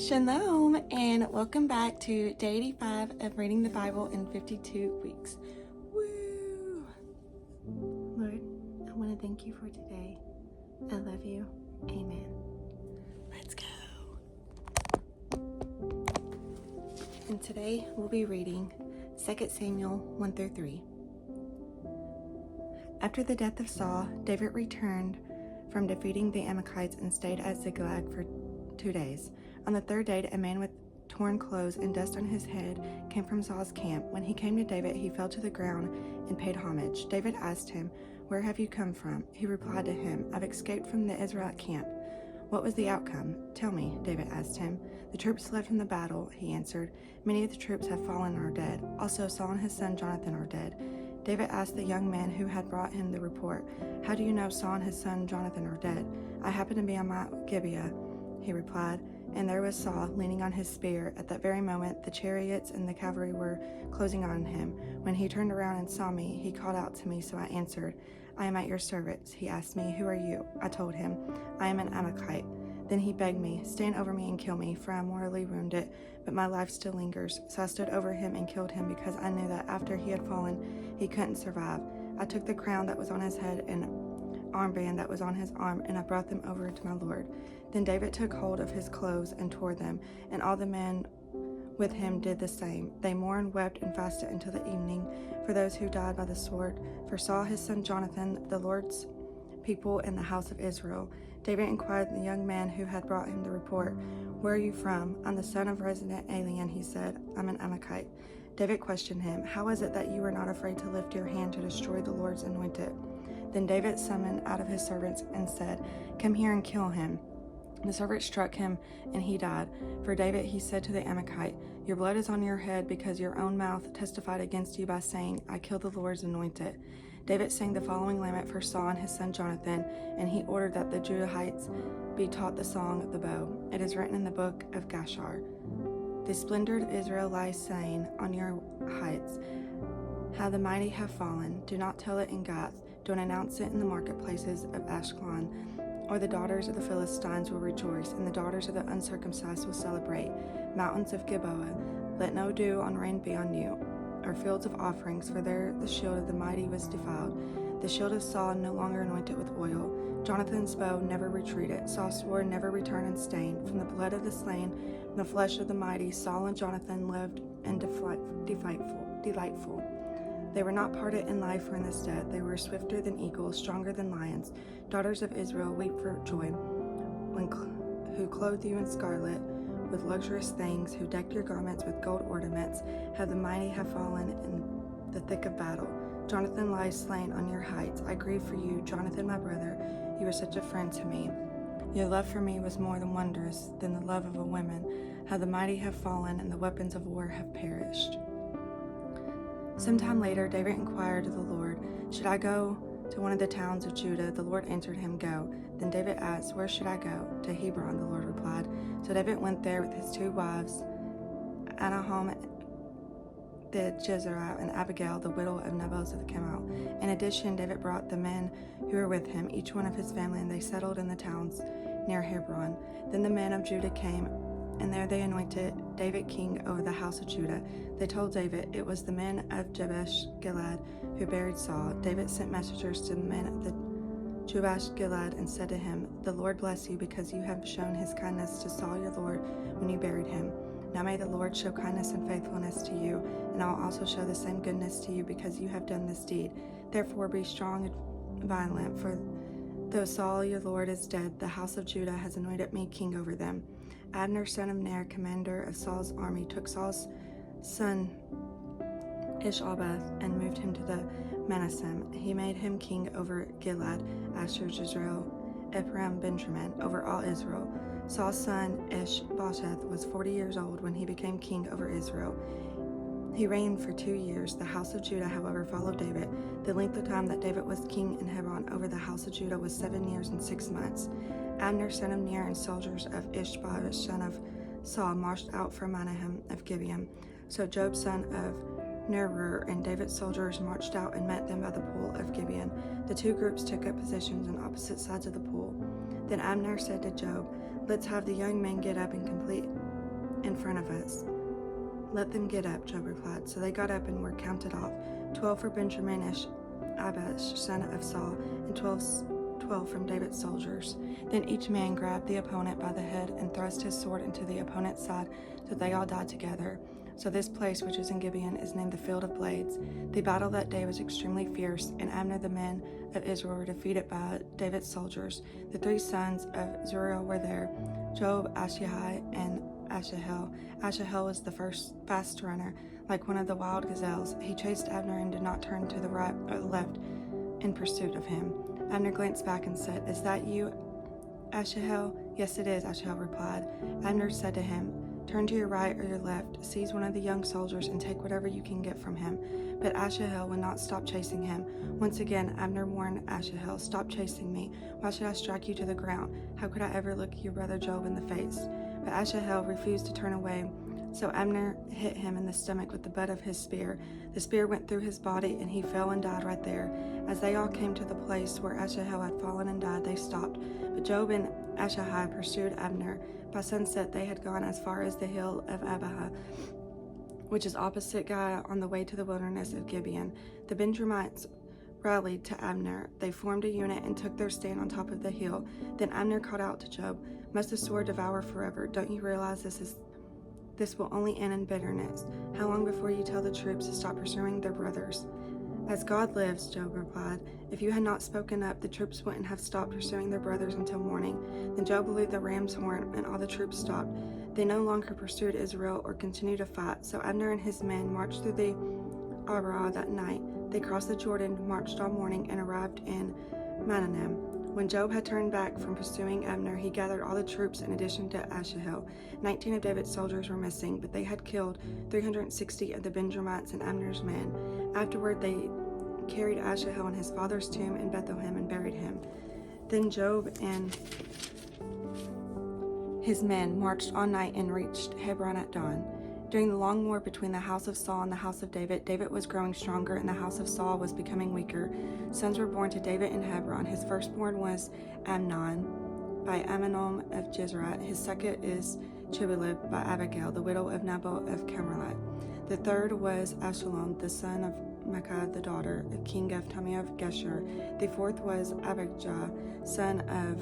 Shalom, and welcome back to day 85 of reading the Bible in 52 weeks. Woo! Lord, I want to thank you for today. I love you. Amen. Let's go. And today we'll be reading 2 Samuel 1 through 3. After the death of Saul, David returned from defeating the Amalekites and stayed at Ziklag for 2 days. On the third day, a man with torn clothes and dust on his head came from Saul's camp. When he came to David, he fell to the ground and paid homage. David asked him, "Where have you come from?" He replied to him, "I've escaped from the Israelite camp." "What was the outcome? Tell me," David asked him. "The troops fled from the battle," he answered. "Many of the troops have fallen and are dead. Also, Saul and his son Jonathan are dead." David asked the young man who had brought him the report, "How do you know Saul and his son Jonathan are dead?" "I happened to be on Mount Gibeah," he replied, "and there was Saul leaning on his spear. At that very moment, the chariots and the cavalry were closing on him. When he turned around and saw me, he called out to me, so I answered, 'I am at your service.' He asked me, 'Who are you?' I told him, 'I am an Amalekite.' Then he begged me, 'Stand over me and kill me, for I am mortally wounded, but my life still lingers.' So I stood over him and killed him, because I knew that after he had fallen, he couldn't survive. I took the crown that was on his head and armband that was on his arm, and I brought them over to my Lord." Then David took hold of his clothes and tore them, and all the men with him did the same. They mourned, wept, and fasted until the evening for those who died by the sword, for Saul his son Jonathan, the Lord's people in the house of Israel. David inquired the young man who had brought him the report, "Where are you from?" "I'm the son of a resident alien," he said. "I'm an Amalekite." David questioned him, "How is it that you were not afraid to lift your hand to destroy the Lord's anointed?" Then David summoned out of his servants and said, "Come here and kill him." The servant struck him, and he died. For David he said to the Amalekite, "Your blood is on your head, because your own mouth testified against you by saying, 'I killed the Lord's anointed.'" David sang the following lament for Saul and his son Jonathan, and he ordered that the Judahites be taught the song of the bow. It is written in the book of Gashar. "The splendor of Israel lies saying on your heights, how the mighty have fallen. Do not tell it in Gath. Don't announce it in the marketplaces of Ashkelon. Or the daughters of the Philistines will rejoice, and the daughters of the uncircumcised will celebrate. Mountains of Gilboa, let no dew on rain be on you, or fields of offerings, for there the shield of the mighty was defiled. The shield of Saul no longer anointed with oil. Jonathan's bow never retreated. Saul's sword never returned unstained. From the blood of the slain, from the flesh of the mighty, Saul and Jonathan lived and delightful. They were not parted in life or in the stead. They were swifter than eagles, stronger than lions. Daughters of Israel, weep for joy, who clothe you in scarlet with luxurious things, who decked your garments with gold ornaments. Have the mighty have fallen in the thick of battle. Jonathan lies slain on your heights. I grieve for you, Jonathan, my brother. You were such a friend to me. Your love for me was more than wondrous than the love of a woman. How the mighty have fallen, and the weapons of war have perished." Sometime later, David inquired of the Lord, "Should I go to one of the towns of Judah?" The Lord answered him, "Go." Then David asked, "Where should I go?" "To Hebron," the Lord replied. So David went there with his 2 wives, Ahinoam the Jezreelite and Abigail, the widow of Naboth of Carmel. In addition, David brought the men who were with him, each one of his family, and they settled in the towns near Hebron. Then the men of Judah came, and there they anointed David king over the house of Judah. They told David, "It was the men of Jabesh Gilead who buried Saul." David sent messengers to the men of the Jabesh Gilead and said to him, "The Lord bless you, because you have shown his kindness to Saul your Lord when you buried him. Now may the Lord show kindness and faithfulness to you, and I will also show the same goodness to you, because you have done this deed. Therefore be strong and violent, for though Saul your Lord is dead, the house of Judah has anointed me king over them." Abner, son of Ner, commander of Saul's army, took Saul's son Ishabeth and moved him to the Manasseh. He made him king over Gilead, Asher, Jezreel, Ephraim, Benjamin, over all Israel. Saul's son Ishbosheth was 40 years old when he became king over Israel. He reigned for 2 years. The house of Judah, however, followed David. The length of time that David was king in Hebron over the house of Judah was 7 years and 6 months. Abner, son of Ner, and soldiers of Ishbosheth, son of Saul, marched out from Mahanaim of Gibeon. So Joab, son of Nerur, and David's soldiers marched out and met them by the pool of Gibeon. The 2 groups took up positions on opposite sides of the pool. Then Abner said to Joab, "Let's have the young men get up and complete in front of us. Let them get up, Job replied. So they got up and were counted off, 12 for Benjamin, Abish, son of Saul, and 12 from David's soldiers. Then each man grabbed the opponent by the head and thrust his sword into the opponent's side, so they all died together. So this place, which is in Gibeon, is named the Field of Blades. The battle that day was extremely fierce, and Abner, the men of Israel, were defeated by David's soldiers. The 3 sons of Zuriel were there, Joab, Ashihai, and Asahel. Asahel was the first fast runner, like one of the wild gazelles. He chased Abner and did not turn to the right or the left in pursuit of him. Abner glanced back and said, "Is that you, Asahel?" "Yes, it is," Asahel replied. Abner said to him, "Turn to your right or your left, seize one of the young soldiers, and take whatever you can get from him." But Asahel would not stop chasing him. Once again, Abner warned Asahel, "Stop chasing me. Why should I strike you to the ground? How could I ever look your brother Joab in the face?" But Asahel refused to turn away. So Abner hit him in the stomach with the butt of his spear. The spear went through his body, and he fell and died right there. As they all came to the place where Asahel had fallen and died, they stopped. But Joab and Ashihai pursued Abner. By sunset, they had gone as far as the hill of Abihah, which is opposite Giah, on the way to the wilderness of Gibeon. The Benjamites rallied to Abner. They formed a unit and took their stand on top of the hill. Then Abner called out to Joab, "Must the sword devour forever? Don't you realize this will only end in bitterness? How long before you tell the troops to stop pursuing their brothers?" "As God lives," Joab replied, "if you had not spoken up, the troops wouldn't have stopped pursuing their brothers until morning." Then Joab blew the ram's horn, and all the troops stopped. They no longer pursued Israel or continued to fight. So Abner and his men marched through the Arabah that night. They crossed the Jordan, marched all morning, and arrived in Mahanaim. When Joab had turned back from pursuing Abner, he gathered all the troops in addition to Asahel. 19 of David's soldiers were missing, but they had killed 360 of the Benjamites and Abner's men. Afterward, they carried Asahel in his father's tomb in Bethlehem and buried him. Then Joab and his men marched all night and reached Hebron at dawn. During the long war between the house of Saul and the house of David, David was growing stronger and the house of Saul was becoming weaker. Sons were born to David in Hebron. His firstborn was Amnon by Amnon of Jezreel. His second is Chibalib by Abigail, the widow of Nabal of Carmelite. The third was Shalom, the son of Maacah, the daughter of king of Tamil of Geshur. The fourth was Abijah, son of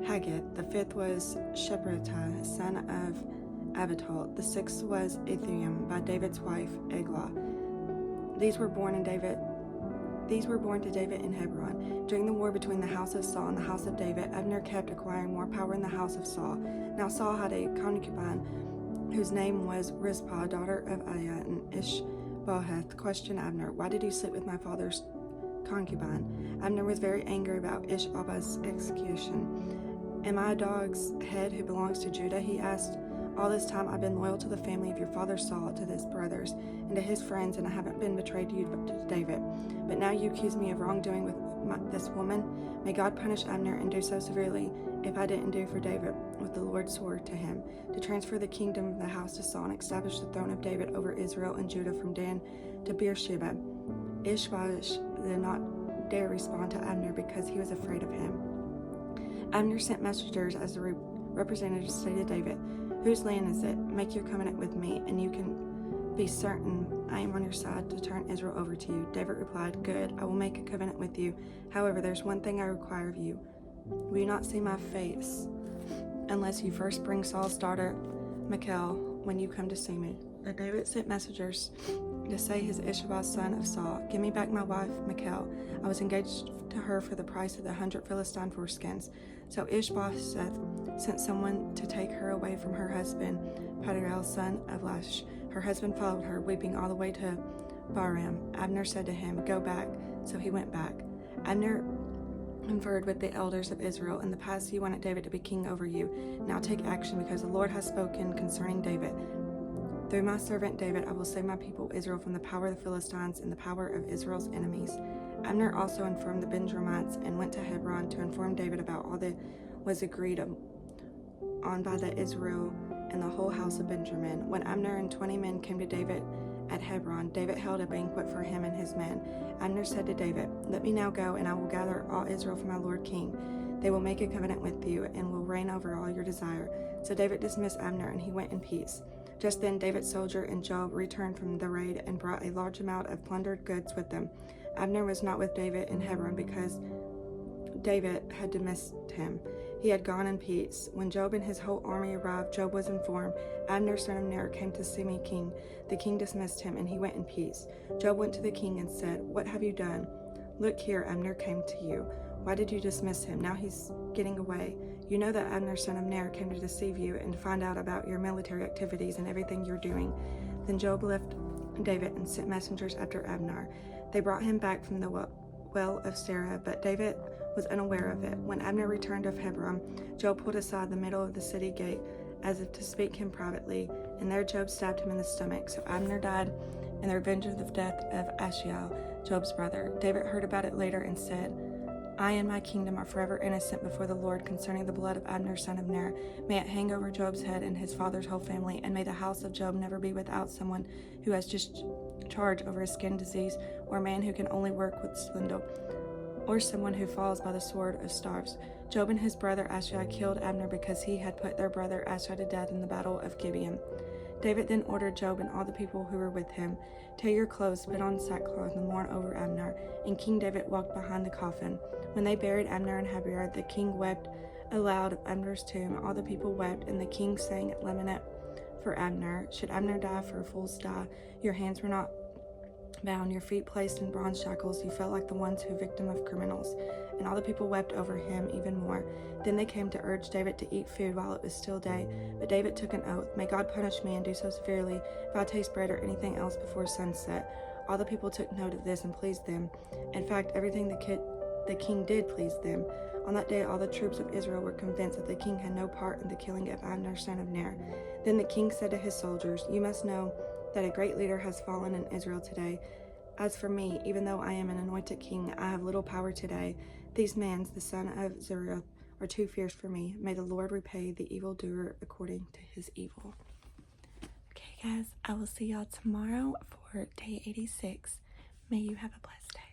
Haggith. The fifth was Shepratah, son of Abital. The sixth was Ethiam by David's wife Eglah. These were born to David in Hebron. During the war between the house of Saul and the house of David, Abner kept acquiring more power in the house of Saul. Now Saul had a concubine whose name was Rizpah, daughter of Aiah, and Ishbosheth questioned Abner, "Why did you sleep with my father's concubine?" Abner was very angry about Ishbosheth's execution. "Am I a dog's head who belongs to Judah?" he asked. "All this time I've been loyal to the family of your father Saul, to his brothers, and to his friends, and I haven't been betrayed to you but to David. But now you accuse me of wrongdoing with this woman. May God punish Abner and do so severely if I didn't do for David what the Lord swore to him, to transfer the kingdom of the house to Saul and establish the throne of David over Israel and Judah from Dan to Beersheba." Ishbosheth did not dare respond to Abner because he was afraid of him. Abner sent messengers as the representatives to say to David, "Whose land is it? Make your covenant with me, and you can be certain I am on your side to turn Israel over to you." David replied, "Good, I will make a covenant with you. However, there's one thing I require of you. Will you not see my face unless you first bring Saul's daughter Michal when you come to see me?" But David sent messengers to say his Ishbosheth, son of Saul, "Give me back my wife Michal. I was engaged to her for the price of 100 Philistine foreskins." So Ishbosheth sent someone to take her away from her husband, Padiel, son of Lash. Her husband followed her, weeping all the way to Baram. Abner said to him, "Go back." So he went back. Abner conferred with the elders of Israel. "In the past you wanted David to be king over you. Now take action, because the Lord has spoken concerning David. Through my servant David I will save my people Israel from the power of the Philistines and the power of Israel's enemies." Abner also informed the Benjamites and went to Hebron to inform David about all that was agreed on by the Israel and the whole house of Benjamin. When Abner and 20 men came to David at Hebron, David held a banquet for him and his men. Abner said to David, "Let me now go, and I will gather all Israel for my lord king." They will make a covenant with you and will reign over all your desire. So David dismissed Abner, and he went in peace. Just then David's soldier and Joab returned from the raid and brought a large amount of plundered goods with them. Abner was not with David in Hebron because David had dismissed him. He had gone in peace. When Joab and his whole army arrived, Joab was informed, Abner, son of Ner, came to see me, king. The king dismissed him, and he went in peace. Joab went to the king and said, What have you done? Look here, Abner came to you. Why did you dismiss him? Now he's getting away. You know that Abner, son of Ner, came to deceive you and to find out about your military activities and everything you're doing. Then Joab left David and sent messengers after Abner. They brought him back from the well of Sarah, but David was unaware of it. When Abner returned of Hebron, Joab pulled aside the middle of the city gate as if to speak him privately, and there Joab stabbed him in the stomach. So Abner died in the revenge of the death of Asahel, Joab's brother. David heard about it later and said, I and my kingdom are forever innocent before the Lord concerning the blood of Abner, son of Ner. May it hang over Joab's head and his father's whole family, and may the house of Joab never be without someone who has just charge over a skin disease, or a man who can only work with spindle, or someone who falls by the sword or starves. Joab and his brother Asahel killed Abner because he had put their brother Asahel to death in the battle of Gibeon. David then ordered Joab and all the people who were with him, Tear your clothes, put on sackcloth, and mourn over Abner. And King David walked behind the coffin. When they buried Abner in Hebron, the king wept aloud at Abner's tomb. All the people wept, and the king sang at lament for Abner. Should Abner die, for fools die? Your hands were not bound, your feet placed in bronze shackles. You felt like the ones who victim of criminals. And all the people wept over him even more. Then they came to urge David to eat food while it was still day. But David took an oath, May God punish me and do so severely if I taste bread or anything else before sunset. All the people took note of this and pleased them. In fact, everything the king did please them. On that day, all the troops of Israel were convinced that the king had no part in the killing of Abner, son of Ner. Then the king said to his soldiers, You must know that a great leader has fallen in Israel today. As for me, even though I am an anointed king, I have little power today. These men, the son of Zeruiah, are too fierce for me. May the Lord repay the evildoer according to his evil. Okay, guys, I will see y'all tomorrow for day 86. May you have a blessed day.